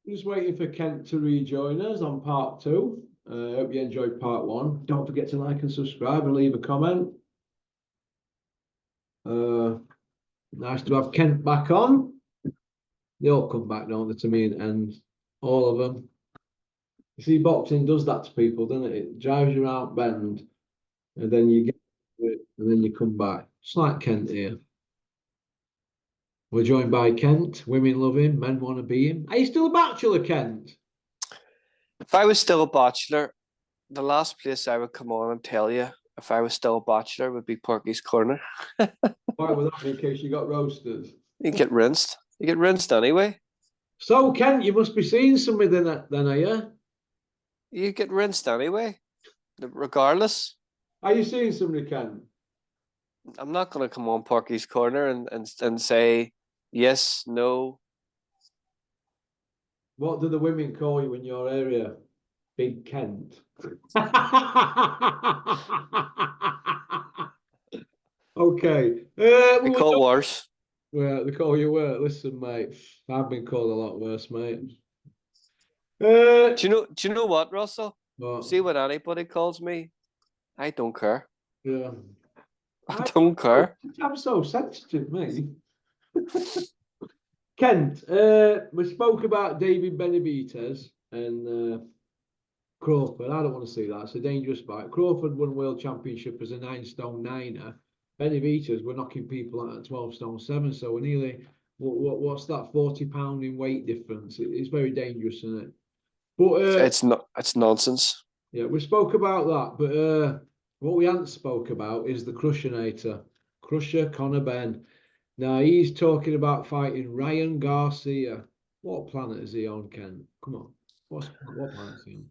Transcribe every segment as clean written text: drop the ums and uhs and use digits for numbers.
Just waiting for Kent to rejoin us on part two. Hope you enjoyed part one. Don't forget to like and subscribe and leave a comment. Uh, Nice to have Kent back on. They all come back, don't they, to me and all of them. You see, boxing does that to people, doesn't it? It drives you out bend, and then you get it, and then you come back. Just like Kent here. We're joined by Kent. Women love him, men want to be him. Are you still a bachelor, Kent? If I was still a bachelor, the last place I would come on and tell you if I was still a bachelor would be Porky's Corner. Why would that be in case you got roasted? You get rinsed. You get rinsed anyway. So, Kent, you must be seeing somebody then, are you? You get rinsed anyway, regardless. Are you seeing somebody, Kent? I'm not going to come on Porky's Corner and say yes, no. What do the women call you in your area? Big Kent. Okay. They call worse. Well, they call you worse. Listen, mate, I've been called a lot worse, mate. Do you know what, Russell? But, See what anybody calls me, I don't care. yeah. I don't care. I'm so sensitive, mate. Kent, we spoke about David Benavidez and Crawford. I don't want to see that. It's a dangerous fight. Crawford won world championship as a 9 stone niner. Benavidez were knocking people out at 12 stone 7. So we're nearly, what's that, 40 pound in weight difference? It's very dangerous, isn't it? But it's nonsense. yeah, we spoke about that. But what we hadn't spoke about is the Crushinator, Crusher Conor Benn. Now he's talking about fighting Ryan Garcia. What planet is he on, Ken? Come on. What planet is he on?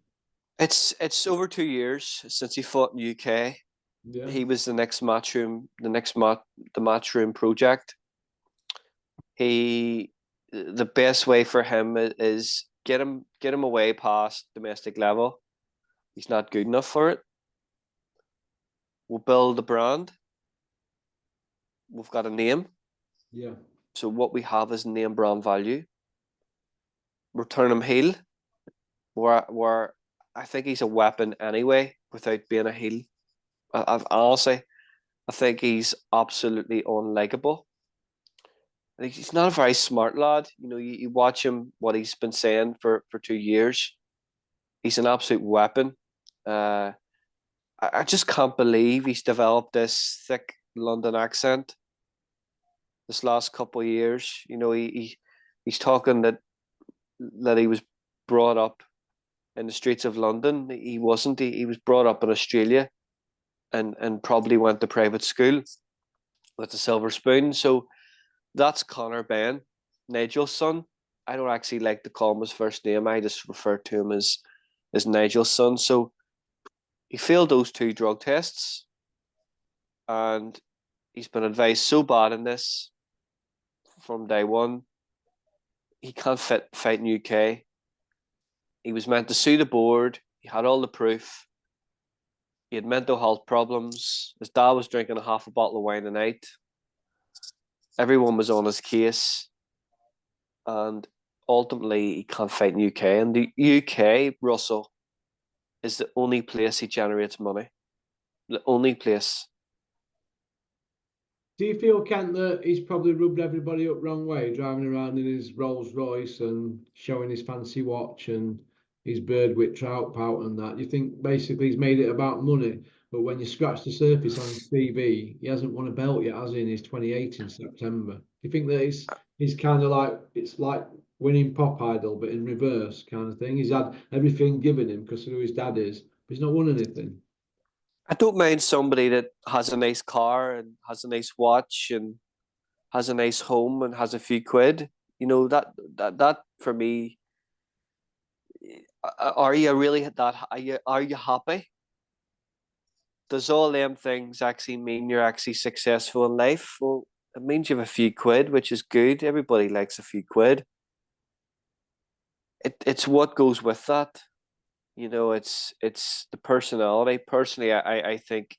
It's over 2 years since he fought in the UK. Yeah. He was the next matchroom, the matchroom project. The best way for him is get him away past domestic level. He's not good enough for it. We'll build a brand. We've got a name. Yeah. So what we have is name brand value. Return him heel. Where I think he's a weapon anyway, without being a heel. Honestly, I think he's absolutely unlikable. I think he's not a very smart lad. You know, you watch him, what he's been saying for 2 years. He's an absolute weapon. I just can't believe he's developed this thick London accent this last couple of years. You know, he's talking that he was brought up in the streets of London. He wasn't. He was brought up in Australia and probably went to private school with a silver spoon. So that's Conor Benn, Nigel's son. I don't actually like to call him his first name. I just refer to him as Nigel's son. So he failed those 2 drug tests, and he's been advised so bad in this from day one. He can't fight in UK. He was meant to sue the board. He had all the proof. He had mental health problems. His dad was drinking a half a bottle of wine a night. Everyone was on his case. And ultimately, he can't fight in UK. And the UK, Russell, is the only place he generates money. The only place. Do you feel, Kent, that he's probably rubbed everybody up wrong way, driving around in his Rolls Royce and showing his fancy watch and his Birdwhip trout pout and that? You think basically he's made it about money, but when you scratch the surface on his TV, he hasn't won a belt yet, has he, in his 28 in September? Do you think that he's kind of like, it's like winning Pop Idol, but in reverse kind of thing? He's had everything given him because of who his dad is, but he's not won anything. I don't mind somebody that has a nice car and has a nice watch and has a nice home and has a few quid. You know, that for me, are you really that? Are you happy? Does all them things actually mean you're actually successful in life? Well, it means you have a few quid, which is good. Everybody likes a few quid. It's what goes with that. You know, it's the personality. Personally, I think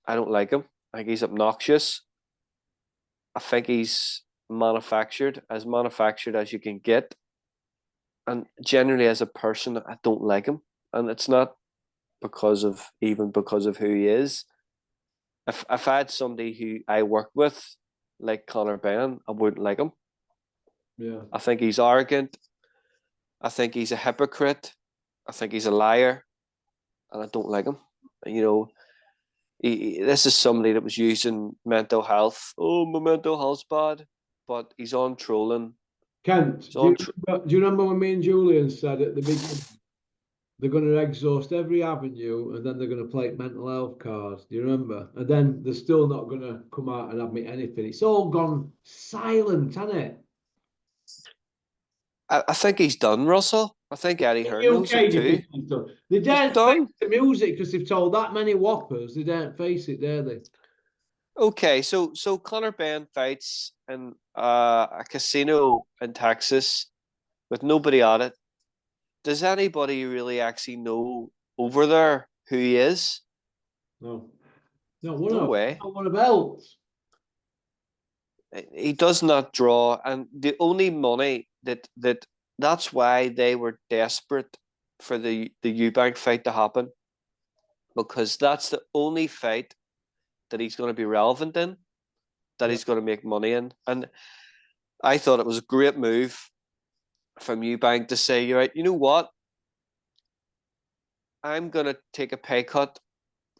I don't like him. I think he's obnoxious. I think he's manufactured as you can get. And generally, as a person, I don't like him, and it's not because of who he is. If I had somebody who I work with, like Conor Benn, I wouldn't like him. Yeah. I think he's arrogant. I think he's a hypocrite. I think he's a liar, and I don't like him. You know, this is somebody that was using mental health. Oh, my mental health's bad, but he's on trolling. Kent, He's on. do you remember when me and Julian said at the beginning they're going to exhaust every avenue and then they're going to play mental health cards? Do you remember? And then they're still not going to come out and admit anything. It's all gone silent, hasn't it? I think he's done, Russell. I think Eddie In Hearn the knows UK, it do you too. think he's done? They He's daren't face done. the music because they've told that many whoppers. They daren't face it, dare they? Okay, so Conor Benn fights in a casino in Texas with nobody at it. Does anybody really actually know over there who he is? No, no, No way. one of else. He does not draw, and the only money that's why they were desperate for the Eubank fight to happen, because that's the only fight that he's going to be relevant in, that Yeah, he's going to make money in. And I thought it was a great move from Eubank to say, you're right, you know what? I'm going to take a pay cut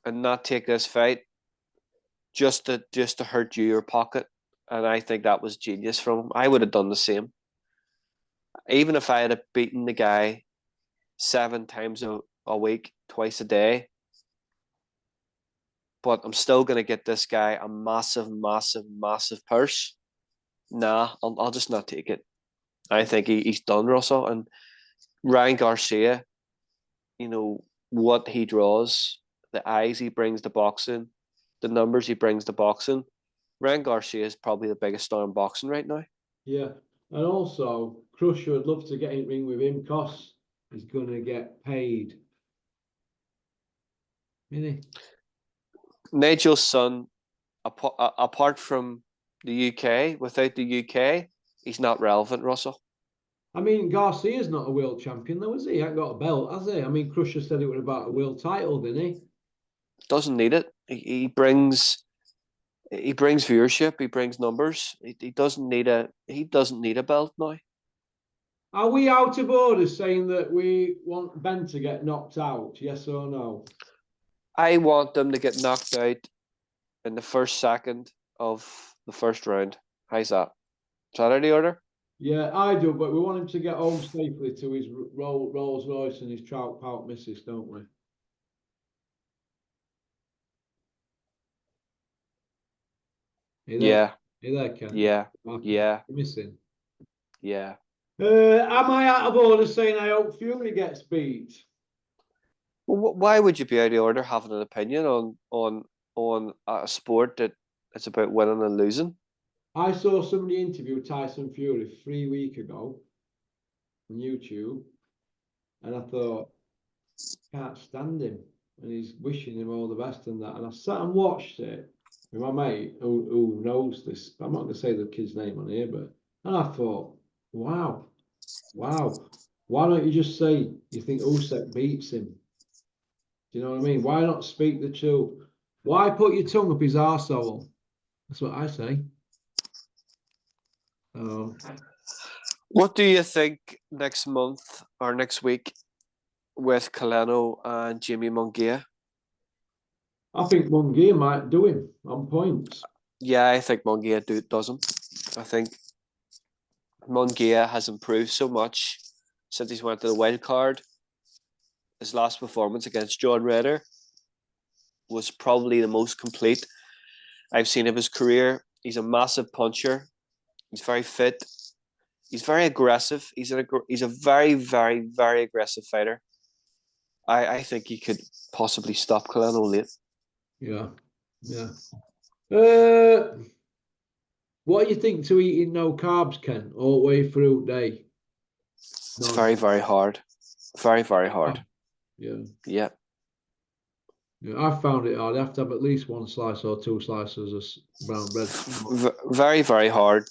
and not take this fight just to hurt your pocket. And I think that was genius from him. I would have done the same. Even if I had beaten the guy 7 times a week, twice a day, but I'm still going to get this guy a massive, massive, massive purse. Nah, I'll just not take it. I think he's done, Russell. And Ryan Garcia, what he draws, the eyes he brings to boxing, the numbers he brings to boxing. Ryan Garcia is probably the biggest star in boxing right now. yeah. And also, Crusher would love to get in ring with him because he's going to get paid. Isn't he? Nigel's son, apart from the UK, without the UK, he's not relevant, Russell. I mean, Garcia's not a world champion, though, is he? He ain't got a belt, has he? I mean, Crusher said it was about a world title, didn't he? Doesn't need it. He brings viewership. He brings numbers. He doesn't need a belt now. Are we out of order saying that we want Ben to get knocked out? Yes or no? I want them to get knocked out in the first second of the first round. How's that? Is that out of the order? Yeah, I do, but we want him to get home safely to his Rolls Royce and his trout pout missus, don't we? Are there, Yeah, Ken? yeah, Okay. yeah, Missing. yeah. Am I out of order saying I hope Fury gets beat? Well, why would you be out of order having an opinion on a sport that it's about winning and losing? I saw somebody interview Tyson Fury 3 weeks ago on YouTube, and I thought, can't stand him, and he's wishing him all the best and that. And I sat and watched it with my mate who knows this. I'm not going to say the kid's name on here, but and I thought, wow, wow, why don't you just say you think Usyk beats him? Do you know what I mean? Why not speak the truth? Why put your tongue up his arsehole? That's what I say. Um, What do you think next month or next week with Coleno and Jimmy Munguia? I think Munguia might do him on points. Yeah, I think Munguia doesn't. I think Munguia has improved so much since he's went to the wild card. His last performance against John Ryder was probably the most complete I've seen of his career. He's a massive puncher. He's very fit. He's very aggressive. He's a very, very, very aggressive fighter. I think he could possibly stop Coleno late. Yeah, yeah. Uh, what do you think to eating no carbs, Ken, all the way through day? It's very, very hard. Very, very hard. Yeah. Yeah. Yeah, I found it hard. I have to have at least one slice or two slices of brown bread. Very, very hard.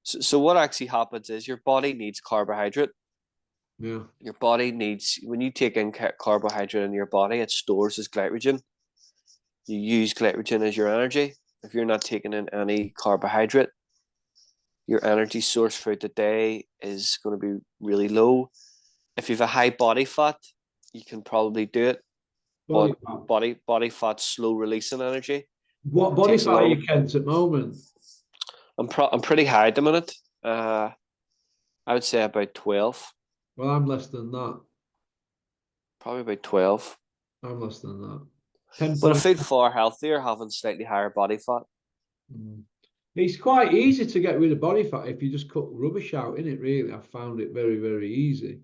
So what actually happens is your body needs carbohydrate. Yeah. Your body needs, when you take in carbohydrate in your body, it stores as glycogen. You use glycogen as your energy. If you're not taking in any carbohydrate, your energy source throughout the day is going to be really low. If you have a high body fat, you can probably do it, Body but fat. body fat's slow releasing energy. What It body takes a fat are long. you, Kent, at the moment? I'm pretty high at the minute. I would say about 12, Well, I'm less than that. probably about 12. I'm less than that. 10 But I point. feel far healthier having slightly higher body fat. Mm. It's quite easy to get rid of body fat if you just cut rubbish out, in it, really. I've found it very, very easy.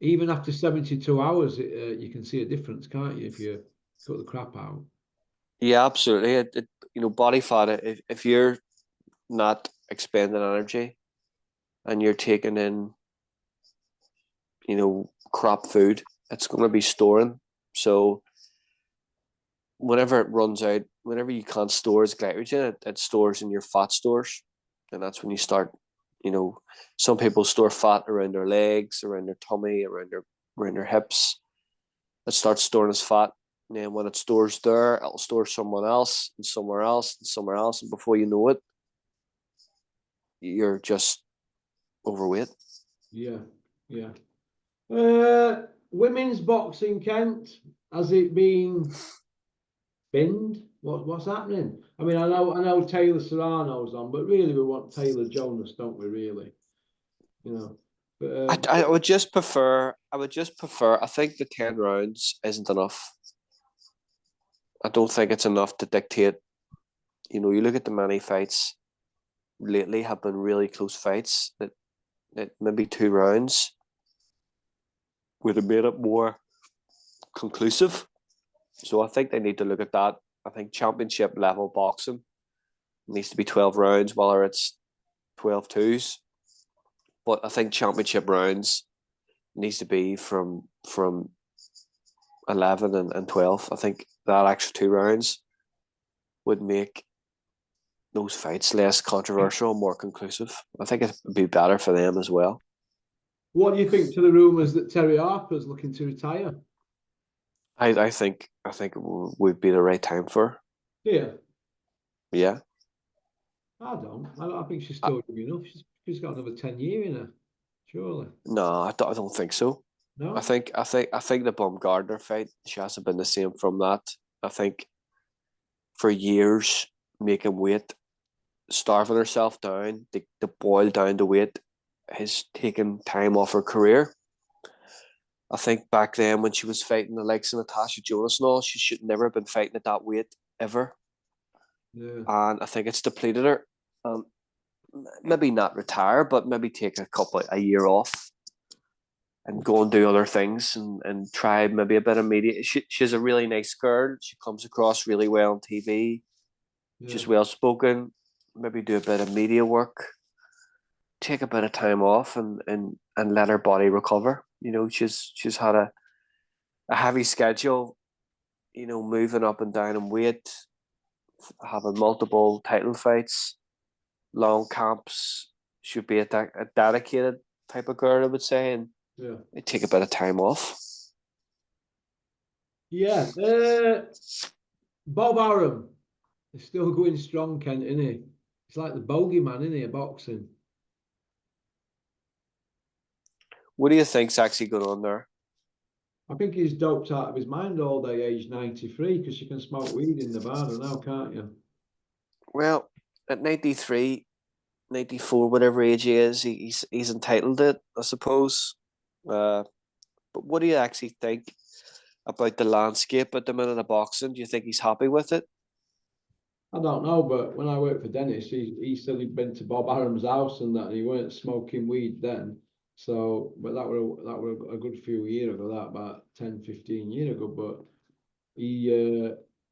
Even after 72 hours, you can see a difference, can't you, if you cut the crap out? Yeah, absolutely. Body fat. If you're not expending energy and you're taking in, crap food, it's going to be storing. So whenever it runs out, whenever you can't store as glycogen, it stores in your fat stores, and that's when you start. Some people store fat around their legs, around their tummy, around their hips. It starts storing as fat. And then when it stores there, it'll store someone else and somewhere else and somewhere else. And before you know it, you're just overweight. Yeah, yeah. Women's boxing, Kent, has it been binned? What's happening? I mean, I know Taylor Serrano's on, but really we want Taylor Jonas, don't we? Really, you know. But I would just prefer. I would just prefer. I think the 10 rounds isn't enough. I don't think it's enough to dictate. You look at the many fights lately have been really close fights. That maybe 2 rounds would have made it more conclusive. So I think they need to look at that. I think championship level boxing needs to be 12 rounds, whether it's 12 twos. But I think championship rounds needs to be from 11 and 12. I think that extra 2 rounds would make those fights less controversial, more conclusive. I think it would be better for them as well. what do you think to the rumours that Terry Harper's looking to retire? I think it would be the right time for her. Yeah, Yeah. I think she's I, still young enough. She's got another 10 years in her, surely. no, I don't think so. I No? think I think I think the Baumgardner fight, she hasn't been the same from that. I think for years making weight, starving herself down, to boil down to weight, has taken time off her career. I think back then when she was fighting the likes of Natasha Jonas and all, she should never have been fighting at that weight ever. Yeah. And I think it's depleted her. Um, Maybe not retire, but maybe take a year off and go and do other things and try maybe a bit of media. She's a really nice girl. She comes across really well on TV. Yeah. She's well spoken. Maybe do a bit of media work. Take a bit of time off and let her body recover. She's had a heavy schedule. Moving up and down in weight, having multiple title fights, long camps. Should be a dedicated type of girl, I would say, and Yeah. they take a bit of time off. Yeah. Bob Arum is still going strong, Kent, isn't he? He's like the bogeyman, isn't he, of boxing? What do you think's actually going on there? I think he's doped out of his mind all day, age 93, because you can smoke weed in Nevada now, can't you? Well, at 93, 94, whatever age he is, he's entitled to it, I suppose. Uh, but what do you actually think about the landscape at the minute of boxing? Do you think he's happy with it? I don't know, but when I worked for Dennis, he said he'd been to Bob Arum's house and that, and he weren't smoking weed then. So, but that were a good few years ago, that about 10, 15 years ago. But he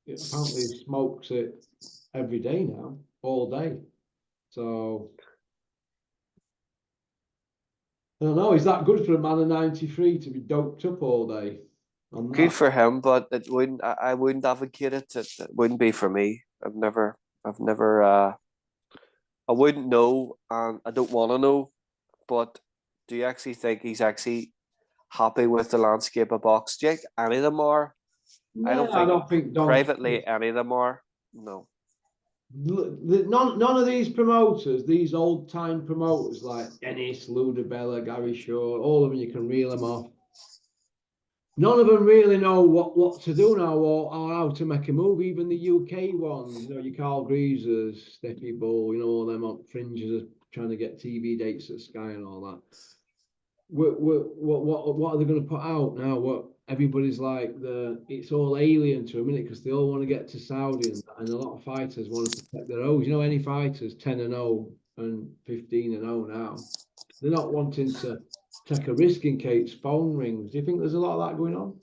apparently smokes it every day now, all day. So I don't know. Is that good for a man of 93 to be doped up all day on Good that? for him, but it wouldn't. I wouldn't advocate it. It wouldn't be for me. I've never I wouldn't know, and I don't want to know. But do you actually think he's actually happy with the landscape of box? Do you think any of them are? I No, don't I think don't think Don. privately any of them are. No. None of these promoters, these old time promoters like Ennis, Ludabella, Gary Shaw, all of them, you can reel them off. None of them really know what to do now, or how to make a move. Even the UK ones, your Carl Greasers, Steffi Bull, all them on fringes are trying to get TV dates at Sky and all that. What are they going to put out now? What everybody's like, it's all alien to a minute because they all want to get to Saudi, and a lot of fighters want to protect their own. Any fighters 10-0 and 15-0 now, they're not wanting to take a risk in case phone rings. Do you think there's a lot of that going on?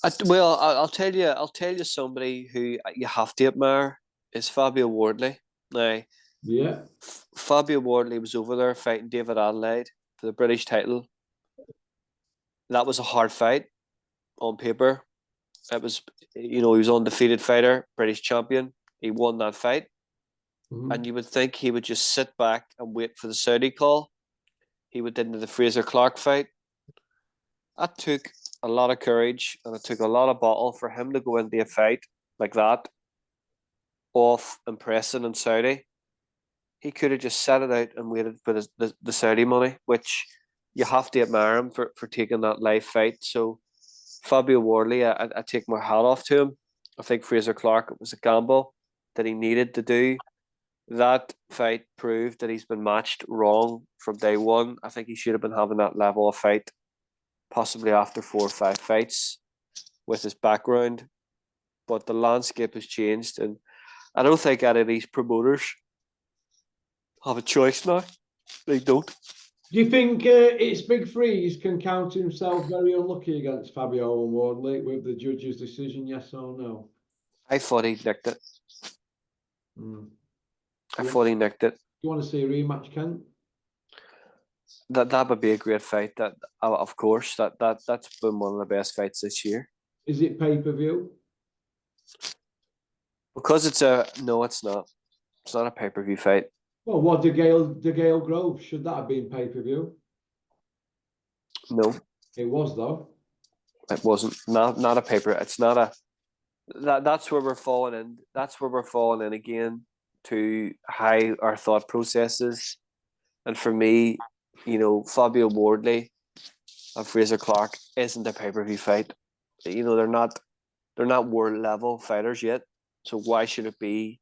I'll tell you. I'll tell you somebody who you have to admire is Fabio Wardley. Now, Yeah. Fabio Wardley was over there fighting David Adelaide for the British title. That was a hard fight on paper. It was, he was an undefeated fighter, British champion. He won that fight. Mm-hmm. And you would think he would just sit back and wait for the Saudi call. He went into the Fraser Clark fight. That took a lot of courage and it took a lot of bottle for him to go into a fight like that, off impressing in Saudi. He could have just sat it out and waited for the Saudi money, which you have to admire him for taking that live fight. So Fabio Wardley, I take my hat off to him. I think Fraser Clark, it was a gamble that he needed to do. That fight proved that he's been matched wrong from day one. I think he should have been having that level of fight, possibly after 4 or 5 fights with his background. But the landscape has changed, and I don't think any of these promoters have a choice now. They don't. Do you think it's Big Freeze can count himself very unlucky against Fabio and Wardley with the judge's decision, yes or no? I thought he nicked it. Mm. I thought he nicked it. You want to see a rematch, Kent? That would be a great fight. That of course that's been one of the best fights this year. Is it pay-per-view? Because it's no, it's not. It's not a pay-per-view fight. Well, what the Gale Grove, should that have been pay-per-view? No, it was though. It wasn't. Not a paper. It's not a. That's where we're falling in. That's where we're falling in again to how our thought processes. And for me, Fabio Wardley and Fraser Clark isn't a pay-per-view fight. They're not world level fighters yet. So why should it be?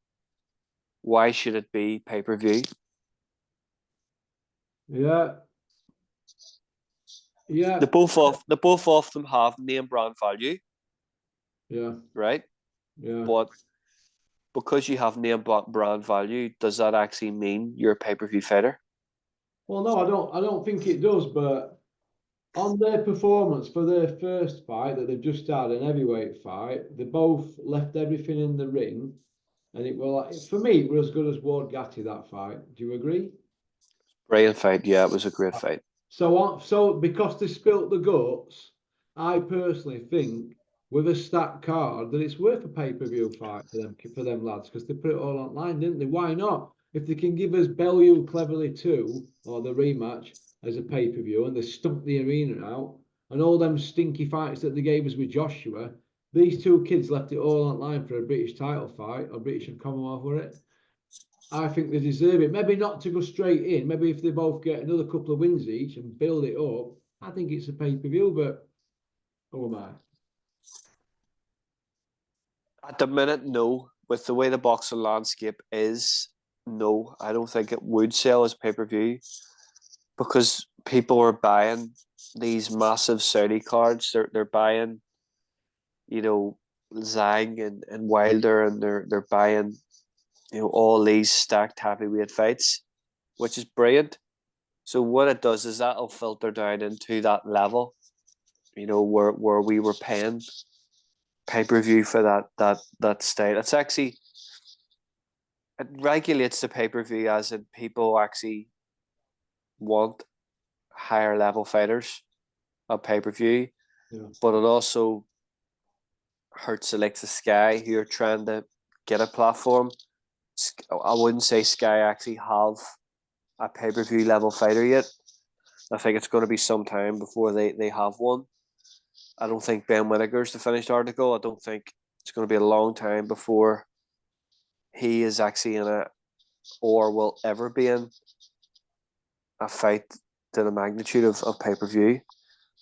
Why should it be pay-per-view? Yeah. Yeah. The both of them have name brand value. Yeah. Right. Yeah. But because you have name brand value, does that actually mean you're a pay-per-view fighter? Well, no, I don't think it does, but on their performance for their first fight that they've just had, an heavyweight fight, they both left everything in the ring. And it was, for me, it was as good as Ward Gatti, that fight. Do you agree? Brilliant fight. Yeah, it was a great fight. So because they spilt the guts, I personally think with a stacked card that it's worth a pay-per-view fight for them lads, because they put it all online, didn't they? Why not? If they can give us Bellew Cleverly 2 or the rematch as a pay-per-view and they stump the arena out, and all them stinky fights that they gave us with Joshua, these two kids left it all online for a British title fight or British and Commonwealth, were it? I think they deserve it. Maybe not to go straight in. Maybe if they both get another couple of wins each and build it up, I think it's a pay-per-view, but who am I? At the minute, no. With the way the boxing landscape is, no, I don't think it would sell as pay-per-view because people are buying these massive Saudi cards. They're buying, Zhang and Wilder, and they're buying, all these stacked heavyweight fights, which is brilliant. So what it does is that'll filter down into that level, where we were paying pay-per-view for that style. It's actually, it regulates the pay-per-view as in people actually want higher level fighters on pay-per-view, but it also hurts the likes of Sky who are trying to get a platform I wouldn't say Sky actually have a pay-per-view level fighter yet. I think it's going to be some time before they have one. I don't think Ben Whittaker's the finished article. I don't think it's going to be a long time before he is actually in a, or will ever be in a fight to the magnitude of pay-per-view.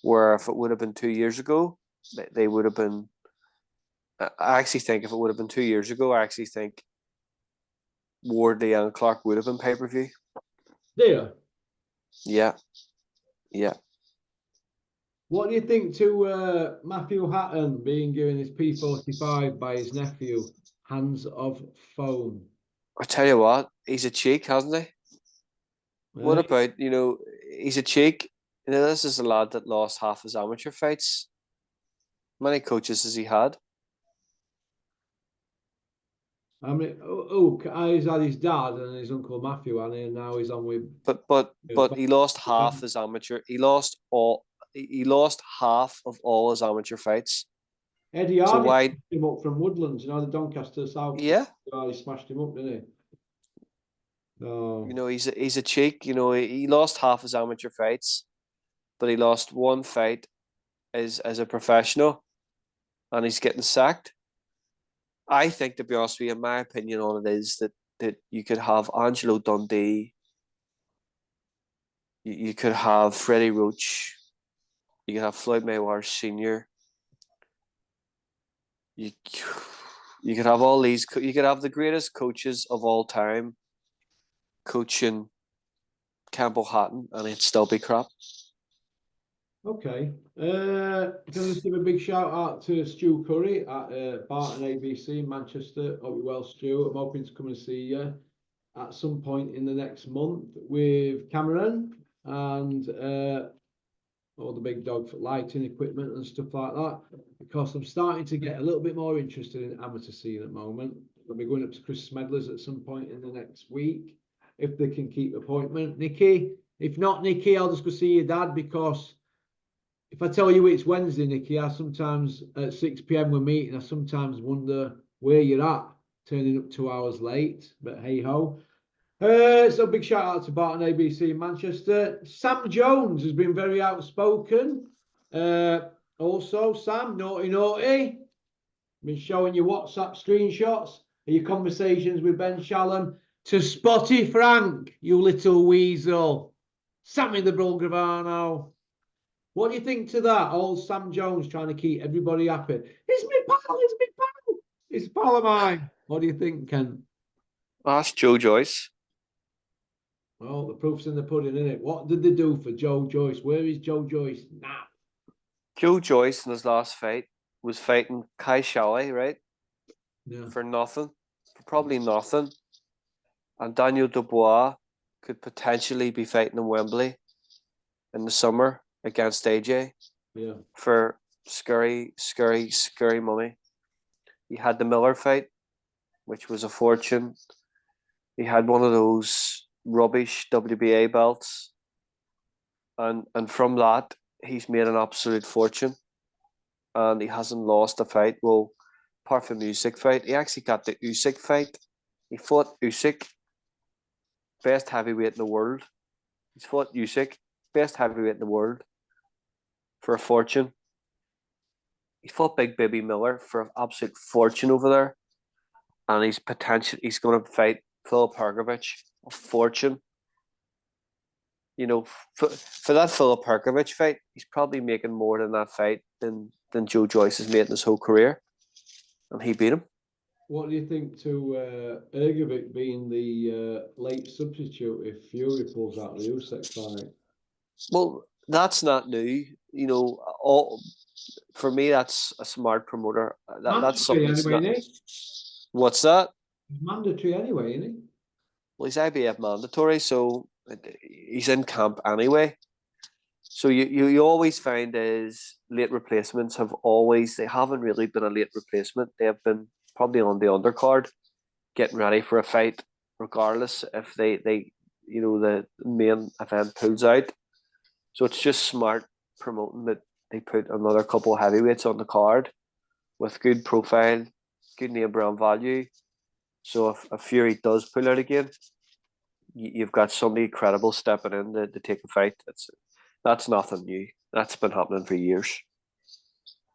Where if it would have been 2 years ago, they would have been. I actually think if it would have been 2 years ago, I actually think Wardley and Clark would have been pay-per-view. There. Yeah. Yeah. What do you think to Matthew Hatton being given his P45 by his nephew, Hands of Phone? I tell you what, he's a cheek, hasn't he? What about, he's a cheek. This is a lad that lost half his amateur fights. How many coaches has he had? I mean, he's had his dad and his uncle Matthew, and now he's on with. But he lost half his amateur. He lost half of all his amateur fights. Eddie Hardy smashed him up from Woodlands, the Doncaster South. Yeah. He smashed him up, didn't he? Oh. He's a cheek. He lost half his amateur fights, but he lost one fight as a professional, and he's getting sacked. I think, to be honest with you, my opinion on it is that you could have Angelo Dundee, you could have Freddie Roach, you could have Floyd Mayweather Sr. You could have all these. You could have the greatest coaches of all time coaching Campbell Hatton, and it'd still be crap. Okay. Can I just give a big shout out to Stu Curry at Barton ABC in Manchester. Hope you're well, Stu. I'm hoping to come and see you at some point in the next month with Cameron and all the big dog for lighting equipment and stuff like that, because I'm starting to get a little bit more interested in amateur scene at the moment. I'll be going up to Chris Smedler's at some point in the next week, if they can keep appointment. Nikki, if not, Nikki, I'll just go see your dad, because if I tell you it's Wednesday, Nikki, I sometimes at 6 p.m. we're meeting, I sometimes wonder where you're at, turning up 2 hours late, but hey ho. So big shout out to Barton ABC in Manchester. Sam Jones has been very outspoken. Also, Sam, naughty. Been showing you WhatsApp screenshots of your conversations with Ben Shalom to Spotty Frank, you little weasel. Sammy the Bulgravano. What do you think to that? Old Sam Jones trying to keep everybody happy. It's me pal, it's me pal. It's a pal of mine. What do you think, Ken? Ask Joe Joyce. Well, the proof's in the pudding, isn't it? What did they do for Joe Joyce? Where is Joe Joyce now? Joe Joyce in his last fight was fighting Kai Shelley, right? Yeah. For nothing. For probably nothing. And Daniel Dubois could potentially be fighting in Wembley in the summer against AJ. Yeah. For scary money. He had the Miller fight, which was a fortune. He had one of those rubbish WBA belts. And from that, he's made an absolute fortune. And he hasn't lost a fight. Well, apart from the Usyk fight, he actually got the Usyk fight. He fought Usyk, best heavyweight in the world. He's fought Usyk, best heavyweight in the world, for a fortune. He fought Big Baby Miller for an absolute fortune over there. And he's going to fight Phil Perkovich, a fortune. For that Philip Perkovich fight, he's probably making more than that fight than Joe Joyce has made in his whole career. And he beat him. What do you think to Ergovic being the late substitute if Fury pulls out the Usyk fight? Well, that's not new. For me, that's a smart promoter. That's something that's anyway, not. What's that? He's mandatory anyway, isn't he? Well, he's IBF mandatory, so he's in camp anyway. So you always find is late replacements they haven't really been a late replacement. They have been probably on the undercard, getting ready for a fight, regardless if they the main event pulls out. So it's just smart promoting that they put another couple of heavyweights on the card with good profile, good name brand value. So if Fury does pull out again, you've got somebody credible stepping in to take a fight. That's nothing new. That's been happening for years.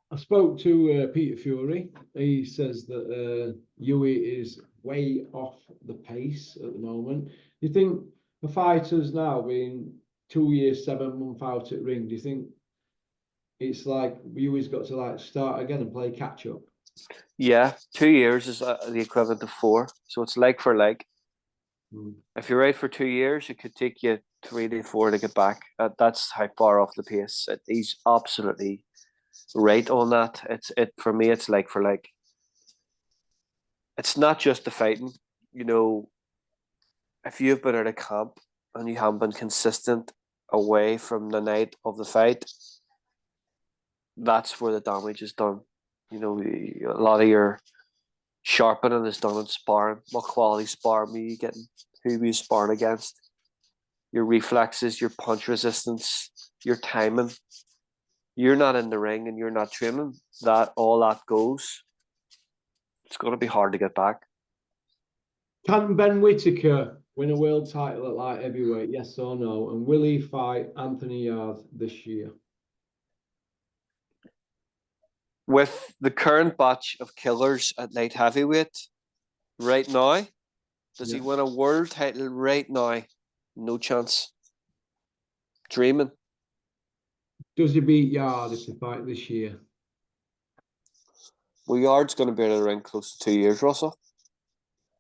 I spoke to Peter Fury. He says that Yui is way off the pace at the moment. Do you think the fighters now being 2 years, 7 months out at ring, do you think it's like Yui's got to like start again and play catch up? Yeah, 2 years is the equivalent of 4, so it's leg for leg. If you're out for 2 years, it could take you 3 to 4 to get back. That's how far off the pace. He's absolutely right on that. It for me. It's leg for leg. It's not just the fighting. You know, if you've been at a camp and you haven't been consistent away from the night of the fight, that's where the damage is done. You know, a lot of your sharpening is done in sparring. What quality sparring are you getting? Who are you sparring against? Your reflexes, your punch resistance, your timing. You're not in the ring and you're not training. All that goes. It's going to be hard to get back. Can Ben Whittaker win a world title at light heavyweight? Yes or no? And will he fight Anthony Yarde this year? With the current batch of killers at light heavyweight right now, does he win a world title right now? No chance. Dreaming. Does he beat Yarde if they fight this year? Well, Yarde's going to be in the ring close to 2 years, Russell.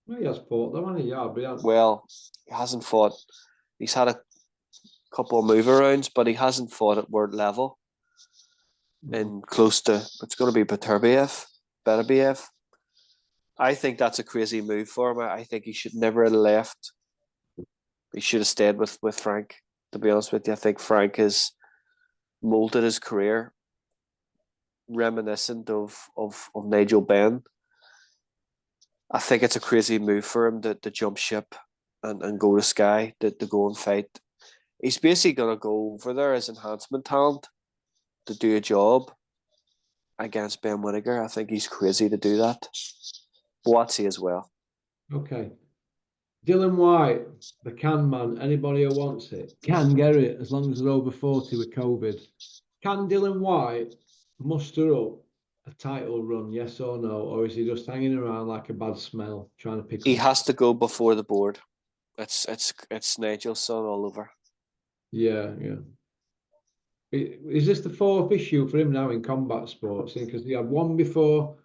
Well, he has fought though, hasn't he? Yarde, well, he hasn't fought. He's had a couple of move arounds, but he hasn't fought at world level. And close to, it's going to be Beterbiev. I think that's a crazy move for him. I think he should never have left. He should have stayed with Frank, to be honest with you. I think Frank has molded his career reminiscent of Nigel Benn. I think it's a crazy move for him to jump ship and go to Sky, to go and fight. He's basically going to go over there as enhancement talent to do a job against Ben Whittaker. I think he's crazy to do that. Boatsy as well. Okay. Dillian Whyte, the can man, anybody who wants it can get it as long as they're over 40 with COVID. Can Dillian Whyte muster up a title run, yes or no? Or is he just hanging around like a bad smell, trying to pick He up? has to go before the board. It's Nigel's son all over. Yeah. Is this the 4th issue for him now in combat sports? Because he had one before.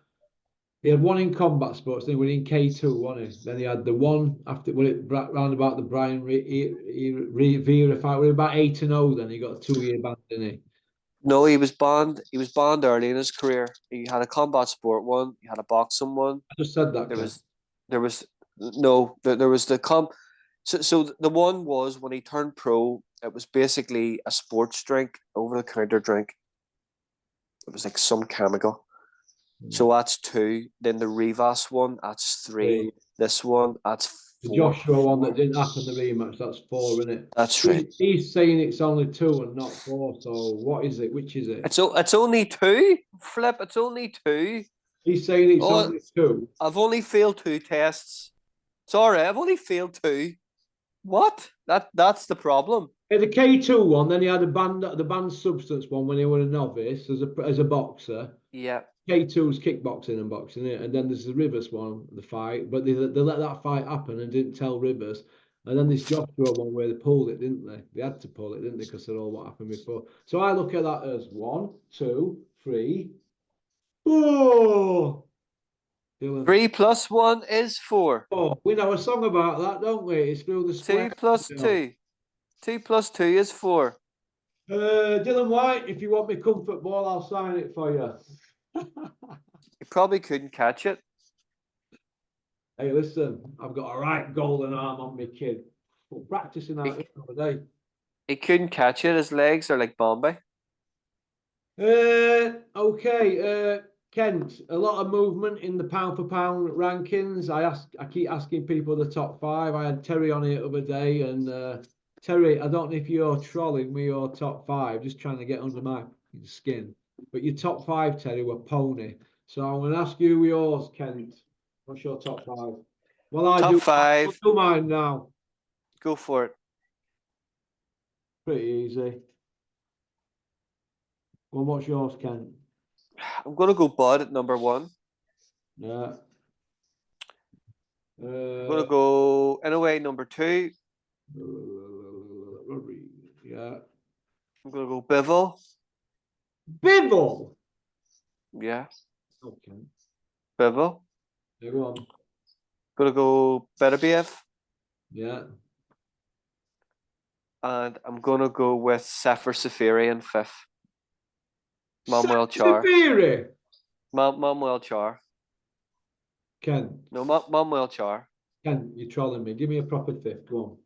He had one in combat sports, then he was in K2, wasn't he? Then he had the one after round about the Brian Vera fight. We were about 8-0. Then he got a 2-year ban, didn't he? No, he was banned. He was banned early in his career. He had a combat sport one. He had a boxing one. I just said that. There was the So the one was when he turned pro. It was basically a sports drink, over the counter drink. It was like some chemical. So that's 2. Then the Rivas one, that's 3. This one, that's 4. The Joshua one that didn't happen, the rematch, that's 4, isn't it? That's right. He's saying it's only 2 and not 4. So what is it? Which is it? It's only 2. Flip. It's only 2. He's saying it's only 2. I've only failed 2 tests. Sorry, I've only failed 2. What? That's the problem. Yeah, the K2 one, then he had the banned substance one when he was a novice as a boxer. Yeah. K2's kickboxing and boxing it, and then there's the Rivers one, the fight, but they let that fight happen and didn't tell Rivers. And then this Joshua one where they pulled it, didn't they? They had to pull it, didn't they? Because of all what happened before. So I look at that as 1, 2, 3, 4. 3 plus 1 is 4. Oh, we know a song about that, don't we? It's through the square. 2 plus 2. 2 plus 2 is 4. Dillian Whyte, if you want me comfort ball, I'll sign it for you. You probably couldn't catch it. Hey, listen, I've got a right golden arm on me, kid. We're practicing out the other day. He couldn't catch it. His legs are like Bombay. Okay. Kent, a lot of movement in the pound for pound rankings. I keep asking people the top 5. I had Terry on here the other day, and Terry, I don't know if you're trolling me or top 5, just trying to get under my skin. But your top 5, Terry, were pony. So I'm going to ask you yours, Kent. What's your top 5? Well, I Top do. I'll five. do mine now. Go for it. Pretty easy. Well, what's yours, Ken? I'm gonna go Bud at number one. Yeah. I'm gonna go in a way number two. Yeah. I'm gonna go Bivol. Bibble. Yeah, Okay. Bivol. Yeah, go on. Gonna go Beterbiev. Yeah. And I'm gonna go with Sefer Safiri in fifth. Manuel Char. Safiri. Manuel Char. Ken. No, Manuel Char. Ken, you're trolling me. Give me a proper fifth. Go on.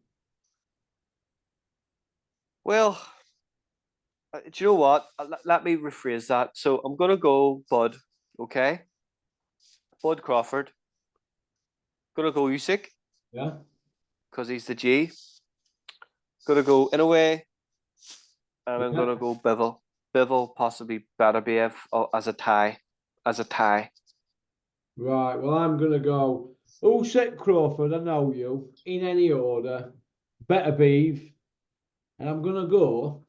Well, do you know what? Let me rephrase that. So I'm gonna go Bud. Okay. Bud Crawford. Gonna go Usyk Yeah. because he's the G. Gonna go in a way, and I'm Yeah. gonna go Bivol. Bivol, possibly Beterbiev as a tie. As a tie. Right. Well, I'm gonna go. Usyk Crawford. I know you. In any order. Better Beeve. And I'm gonna go.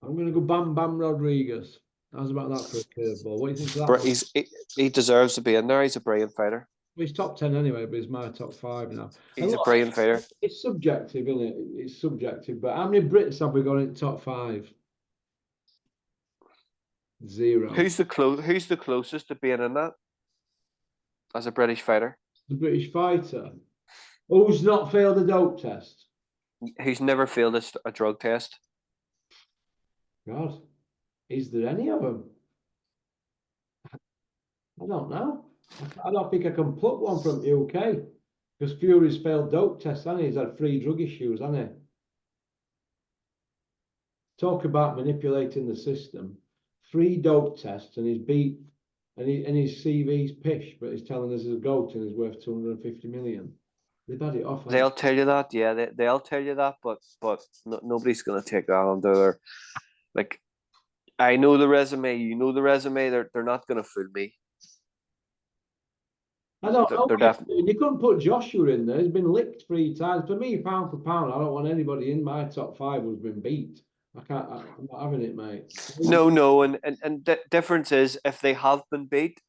Bam Bam Rodriguez. How's about that for a curveball? What do you think of that one? He deserves to be in there. He's a brilliant fighter. Well, he's top 10 anyway, but he's my top five now. And He's a look, brilliant fighter. it's subjective, isn't it? It's subjective. But how many Brits have we got in top five? Zero. Who's the closest to being in that as a British fighter? The British fighter. Who's not failed a dope test? Who's never failed a drug test? God, is there any of them? I don't know. I don't think I can pluck one from the UK because Fury's failed dope tests, hasn't he? He's had 3 drug issues, hasn't he? Talk about manipulating the system. 3 dope tests and he's beat, and his CV's pish, but he's telling us he's a goat and he's worth 250 million. They've had it off. They'll tell you that, yeah, they'll tell you that, but nobody's gonna take that on their like. I know the resume, you know the resume. They're not gonna fool me. I don't know. They're definitely. You couldn't put Joshua in there. He's been licked 3 times. For me, pound for pound, I don't want anybody in my top 5 who's been beat. I'm not having it, mate. No, and the difference is if they have been beat,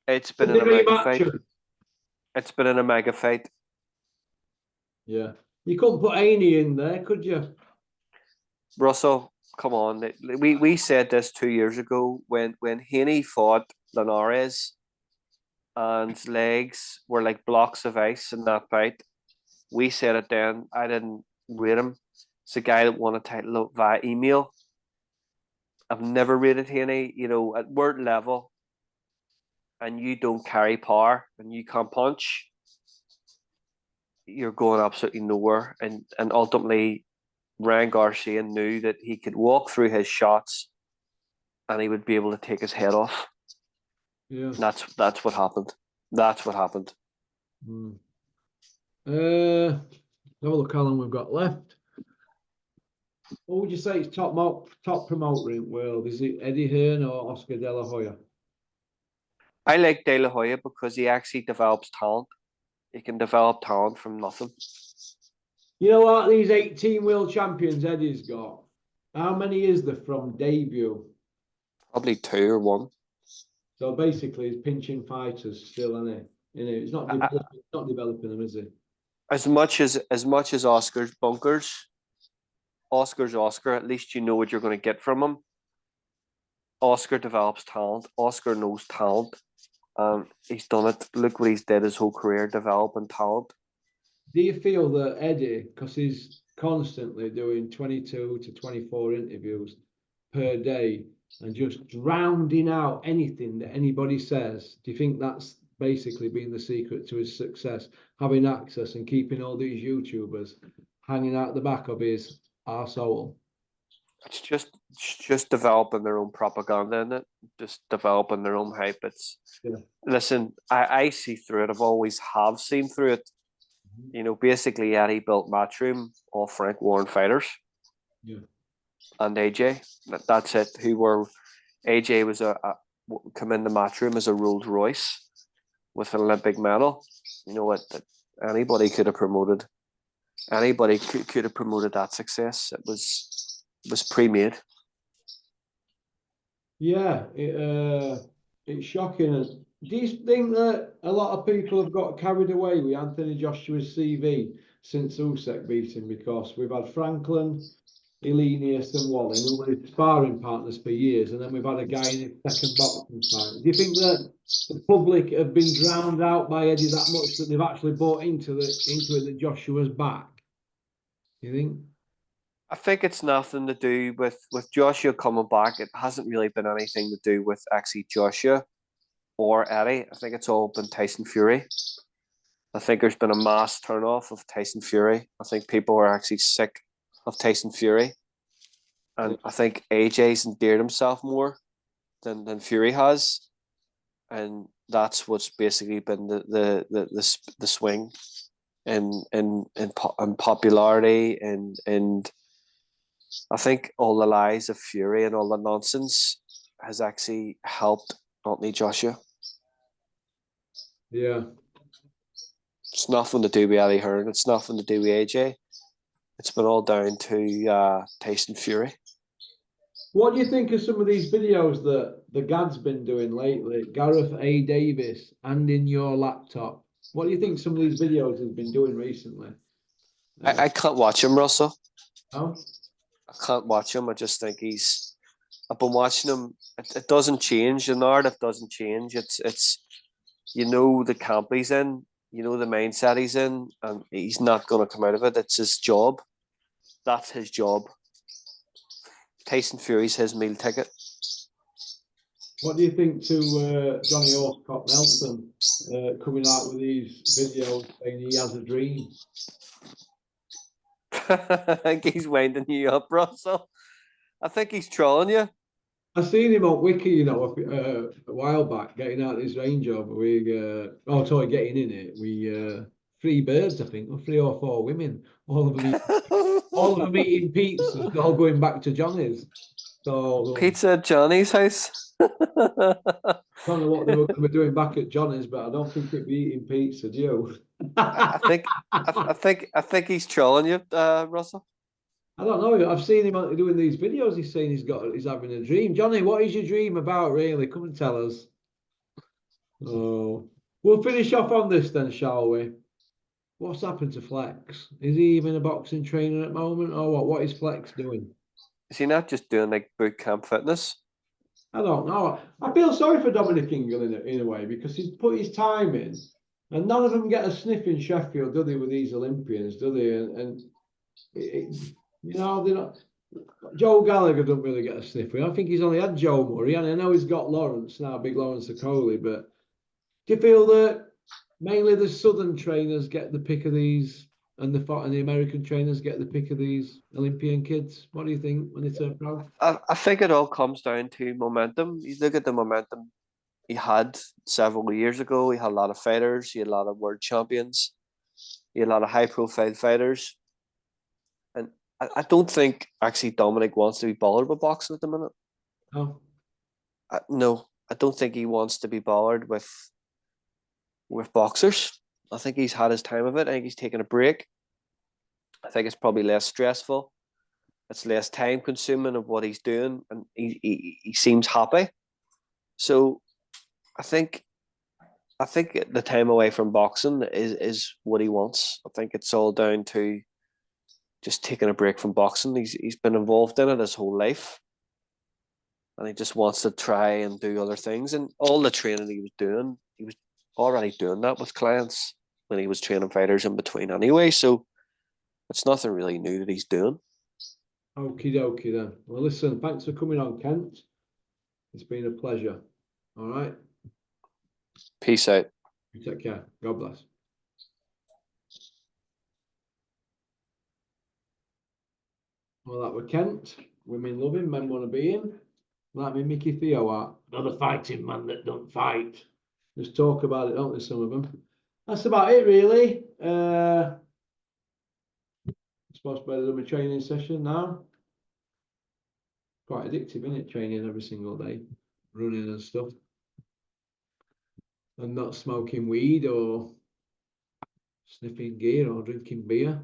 it's been Did in they a mega fight. rematch? It's been in a mega fight. Yeah. You couldn't put Aney in there, could you? Russell, come on. We said this 2 years ago when Haney fought Linares and his legs were like blocks of ice in that fight. We said it then. I didn't rate him. It's a guy that won a title via email. I've never rated Haney, at word level, and you don't carry power and you can't punch, you're going absolutely nowhere. And ultimately, Ryan Garcia knew that he could walk through his shots and he would be able to take his head off. Yeah. That's what happened. That's what happened. Have a look how long we've got left. What would you say is top promoter in the world? Is it Eddie Hearn or Oscar De La Hoya? I like De La Hoya because he actually develops talent. He can develop talent from nothing. You know what? These 18 world champions Eddie's got. How many is there from debut? Probably 2 or 1. So basically, he's pinching fighters still, isn't he? He's not developing them, is he? As much as Oscar's bunkers, Oscar's Oscar. At least you know what you're going to get from him. Oscar develops talent. Oscar knows talent. He's done it. Look what he's did his whole career, developing talent. Do you feel that Eddie, because he's constantly doing 22 to 24 interviews per day and just drowning out anything that anybody says, do you think that's basically been the secret to his success? Having access and keeping all these YouTubers hanging out the back of his arsehole? It's just developing their own propaganda in it, just developing their own hype. Listen, I see through it. I've always have seen through it. Basically Eddie built Matchroom off Frank Warren fighters. Yeah. And AJ. That's it. AJ was come in the Matchroom as a Rolls Royce. with an Olympic medal. You know what? Anybody could have promoted. Anybody could have promoted that success. It was pre-made. Yeah, it's shocking. Do you think that a lot of people have got carried away with Anthony Joshua's CV since Usyk beat him? Because we've had Franklin, Elenius, and Wallin, who were his sparring partners for years, and then we've had a guy in his second boxing fight. Do you think that the public have been drowned out by Eddie that much that they've actually bought into it that Joshua's back? Do you think? I think it's nothing to do with Joshua coming back. It hasn't really been anything to do with actually Joshua or Eddie. I think it's all been Tyson Fury. I think there's been a mass turn off of Tyson Fury. I think people are actually sick of Tyson Fury. And I think AJ's endeared himself more than Fury has. And that's what's basically been the swing in popularity and I think all the lies of Fury and all the nonsense has actually helped Anthony Joshua. Yeah. It's nothing to do with Eddie Hearn. It's nothing to do with AJ. It's been all down to Tyson Fury. What do you think of some of these videos that the Gad's been doing lately? Gareth A. Davis and in your laptop. What do you think some of these videos he's been doing recently? I can't watch him, Russell. Oh? I can't watch him. I just think I've been watching him. It doesn't change. The narrative doesn't change. It's you know the camp he's in, you know the mindset he's in, and he's not going to come out of it. It's his job. That's his job. Tyson Fury's his meal ticket. What do you think to Johnny Orcott Nelson coming out with these videos saying he has a dream? I think he's winding you up, Russell. I think he's trolling you. I seen him on Wiki, you know, a while back, getting out his Range Rover. Sorry, getting in it. We three birds, I think, or three or four women, all of them eating pizzas, all going back to Johnny's. So Pizza at Johnny's house. I don't know what they were going to be doing back at Johnny's, but I don't think it'd be eating pizza, do you? I think he's trolling you, Russell. I don't know. I've seen him doing these videos. He's saying he's having a dream. Johnny, what is your dream about, really? Come and tell us. Oh, we'll finish off on this then, shall we? What's happened to Flex? Is he even a boxing trainer at the moment, or what? What is Flex doing? Is he not just doing like boot camp fitness? I don't know. I feel sorry for Dominic Ingle in a way because he's put his time in, and none of them get a sniff in Sheffield, do they? With these Olympians, do they? You know, they're not. Joe Gallagher don't really get a sniff. I think he's only had Joe Murray, and I know he's got Lawrence now, big Lawrence Okoli. But do you feel that mainly the Southern trainers get the pick of these, and the American trainers get the pick of these Olympian kids? What do you think when they turn pro? I think it all comes down to momentum. You look at the momentum he had several years ago. He had a lot of fighters. He had a lot of world champions. He had a lot of high-profile fighters. And I don't think actually Dominic wants to be bothered with boxing at the minute. Oh, No, I don't think he wants to be bothered with boxers. I think he's had his time of it. I think he's taken a break. I think it's probably less stressful. It's less time consuming of what he's doing, and he seems happy. So I think the time away from boxing is what he wants. I think it's all down to just taking a break from boxing. He's been involved in it his whole life, and he just wants to try and do other things. And all the training he was already doing that with clients when he was training fighters in between anyway. So it's nothing really new that he's doing. okie dokie then. Well, listen, thanks for coming on, Kent. It's been a pleasure. All right. Peace out. You take care. God bless. Well, that were Kent. Women love him, men want to be him. Like me, Mickey Theo are. Another fighting man that don't fight. Just talk about it, don't they, some of them? That's about it, really. I'm supposed to do my training session now. Quite addictive, isn't it? Training every single day, running and stuff. and not smoking weed or sniffing gear or drinking beer.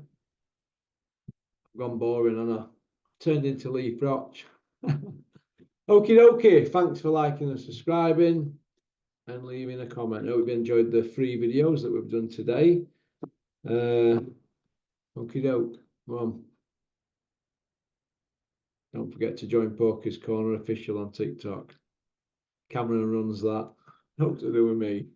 I've gone boring and I turned into Leaf Roch. Okie dokie, thanks for liking and subscribing and leaving a comment. I hope you enjoyed the 3 videos that we've done today. Okie doke, come on. Don't forget to join Poker's Corner official on TikTok. Cameron runs that. Nothing to do with me.